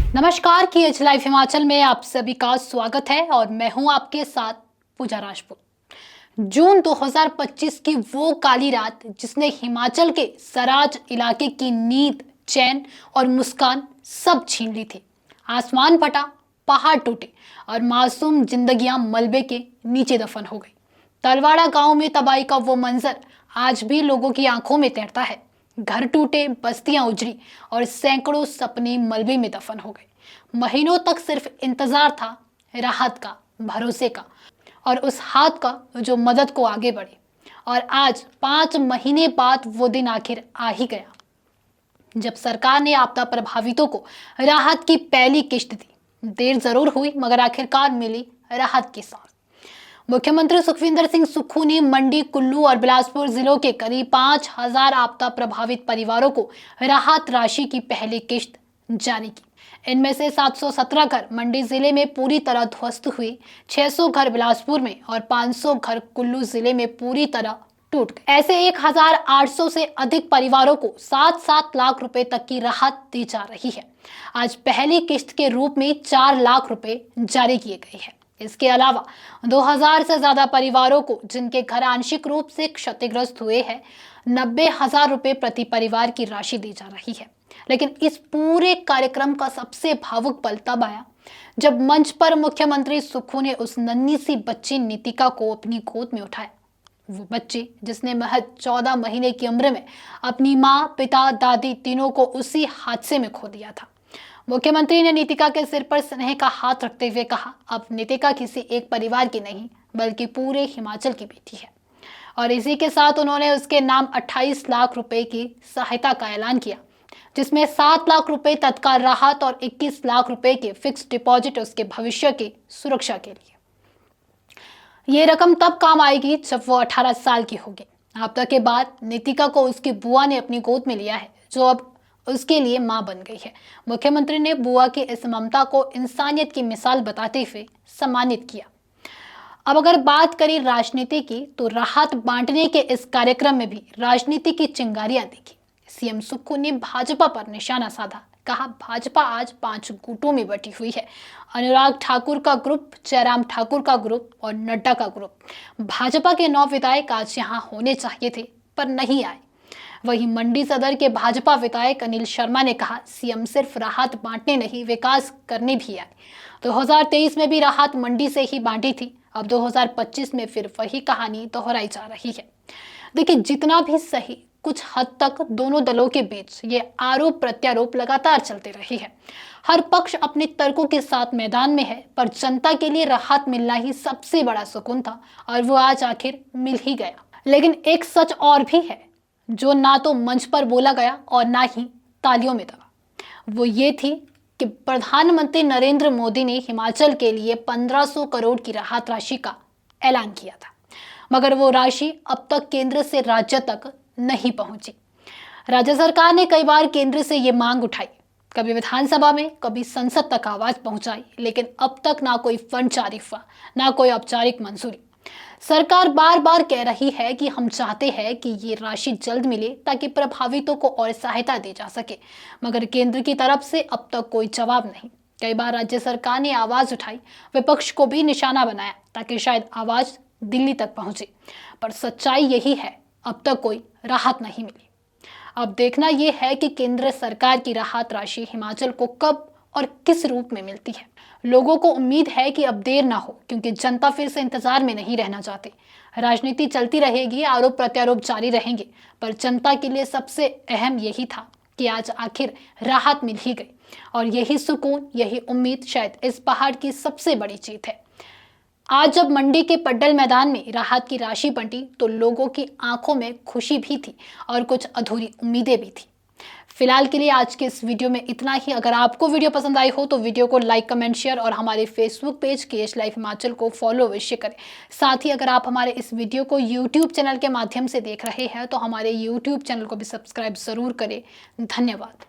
नमस्कार की H life Himachal में आप सभी का स्वागत है और मैं हूं आपके साथ पूजा राजपूत। जून 2025 की वो काली रात जिसने हिमाचल के सराज इलाके की नींद, चैन और मुस्कान सब छीन ली थी। आसमान फटा, पहाड़ टूटे और मासूम जिंदगियां मलबे के नीचे दफन हो गई। तलवाड़ा गांव में तबाही का वो मंजर आज भी लोगों की आंखों में तैरता है। घर टूटे, बस्तियां उजड़ी और सैकड़ों सपने मलबे में दफन हो गए। महीनों तक सिर्फ इंतजार था, राहत का, भरोसे का और उस हाथ का जो मदद को आगे बढ़े। और आज 5 महीने बाद वो दिन आखिर आ ही गया जब सरकार ने आपदा प्रभावितों को राहत की पहली किश्त दी। देर जरूर हुई मगर आखिरकार मिली राहत की सांस। मुख्यमंत्री सुखविंदर सिंह सुक्खू ने मंडी, कुल्लू और बिलासपुर जिलों के करीब 5,000 आपदा प्रभावित परिवारों को राहत राशि की पहली किश्त जारी की। इनमें से 717 घर मंडी जिले में पूरी तरह ध्वस्त हुए, 600 घर बिलासपुर में और 500 घर कुल्लू जिले में पूरी तरह टूट गए। ऐसे 1,800 से अधिक परिवारों को 7-7 लाख रुपए तक की राहत दी जा रही है। आज पहली किश्त के रूप में 4 लाख रुपए जारी किए गए हैं। इसके अलावा 2,000 से ज्यादा परिवारों को जिनके घर आंशिक रूप से क्षतिग्रस्त हुए हैं, 90,000 रुपए प्रति परिवार की राशि दी जा रही है। लेकिन इस पूरे कार्यक्रम का सबसे भावुक पल तब आया जब मंच पर मुख्यमंत्री सुक्खू ने उस नन्ही सी बच्ची नीतिका को अपनी गोद में उठाया। वो बच्ची जिसने महज 14 महीने की उम्र में अपनी माँ, पिता, दादी तीनों को उसी हादसे में खो दिया था। मुख्यमंत्री ने नीतिका के सिर पर स्नेह का हाथ रखते हुए कहा, अब नीतिका किसी एक परिवार की नहीं बल्कि पूरे हिमाचल की बेटी है। और इसी के साथ उन्होंने उसके नाम 28 लाख रुपए की सहायता का ऐलान किया, जिसमें 7 लाख रुपए तत्काल राहत और 21 लाख रुपए के फिक्स डिपॉजिट उसके भविष्य की सुरक्षा के लिए। ये रकम तब काम आएगी जब वो 18 साल की होगी। आपदा के बाद नीतिका को उसकी बुआ ने अपनी गोद में लिया है, जो अब उसके लिए मां बन गई है। मुख्यमंत्री ने बुआ की इस ममता को इंसानियत की मिसाल बताते हुए सम्मानित किया। अब अगर बात करें राजनीति की, तो राहत बांटने के इस कार्यक्रम में भी राजनीति की चिंगारियां दिखी। सीएम सुक्खू ने भाजपा पर निशाना साधा, कहा भाजपा आज 5 गुटों में बटी हुई है। अनुराग ठाकुर का ग्रुप, जयराम ठाकुर का ग्रुप और नड्डा का ग्रुप। भाजपा के 9 विधायक आज यहाँ होने चाहिए थे पर नहीं आए। वहीं मंडी सदर के भाजपा विधायक अनिल शर्मा ने कहा, सीएम सिर्फ राहत बांटने नहीं, विकास करने भी आए। 2023 में भी राहत मंडी से ही बांटी थी, अब 2025 में फिर वही कहानी दोहराई जा रही है। देखिए, जितना भी सही, कुछ हद तक दोनों दलों के बीच ये आरोप प्रत्यारोप लगातार चलते रहे हैं। हर पक्ष अपने तर्कों के साथ मैदान में है, पर जनता के लिए राहत मिलना ही सबसे बड़ा सुकून था और वो आज आखिर मिल ही गया। लेकिन एक सच और भी है जो ना तो मंच पर बोला गया और ना ही तालियों में दबा। वो ये थी कि प्रधानमंत्री नरेंद्र मोदी ने हिमाचल के लिए 1500 करोड़ की राहत राशि का ऐलान किया था, मगर वो राशि अब तक केंद्र से राज्य तक नहीं पहुंची। राज्य सरकार ने कई बार केंद्र से ये मांग उठाई, कभी विधानसभा में, कभी संसद तक आवाज पहुंचाई, लेकिन अब तक ना कोई फंड जारी हुआ, ना कोई औपचारिक मंजूरी। सरकार बार बार कह रही है कि हम चाहते हैं कि ये राशि जल्द मिले ताकि प्रभावितों को और सहायता दी जा सके, मगर केंद्र की तरफ से अब तक कोई जवाब नहीं। कई बार राज्य सरकार ने आवाज उठाई, विपक्ष को भी निशाना बनाया ताकि शायद आवाज दिल्ली तक पहुंचे, पर सच्चाई यही है, अब तक कोई राहत नहीं मिली। अब देखना यह है कि केंद्र सरकार की राहत राशि हिमाचल को कब और किस रूप में मिलती है। लोगों को उम्मीद है कि अब देर ना हो, क्योंकि जनता फिर से इंतजार में नहीं रहना चाहती। राजनीति चलती रहेगी, आरोप प्रत्यारोप जारी रहेंगे, पर जनता के लिए सबसे अहम यही था कि आज आखिर राहत मिल ही गई। और यही सुकून, यही उम्मीद शायद इस पहाड़ की सबसे बड़ी जीत है। आज जब मंडी के पड्डल मैदान में राहत की राशि बंटी तो लोगों की आंखों में खुशी भी थी और कुछ अधूरी उम्मीदें भी थी। फिलहाल के लिए आज के इस वीडियो में इतना ही। अगर आपको वीडियो पसंद आई हो तो वीडियो को लाइक, कमेंट, शेयर और हमारे Facebook page KH life Himachal को फॉलो अवश्य करें। साथ ही अगर आप हमारे इस वीडियो को यूट्यूब चैनल के माध्यम से देख रहे हैं तो हमारे यूट्यूब चैनल को भी सब्सक्राइब जरूर करें। धन्यवाद।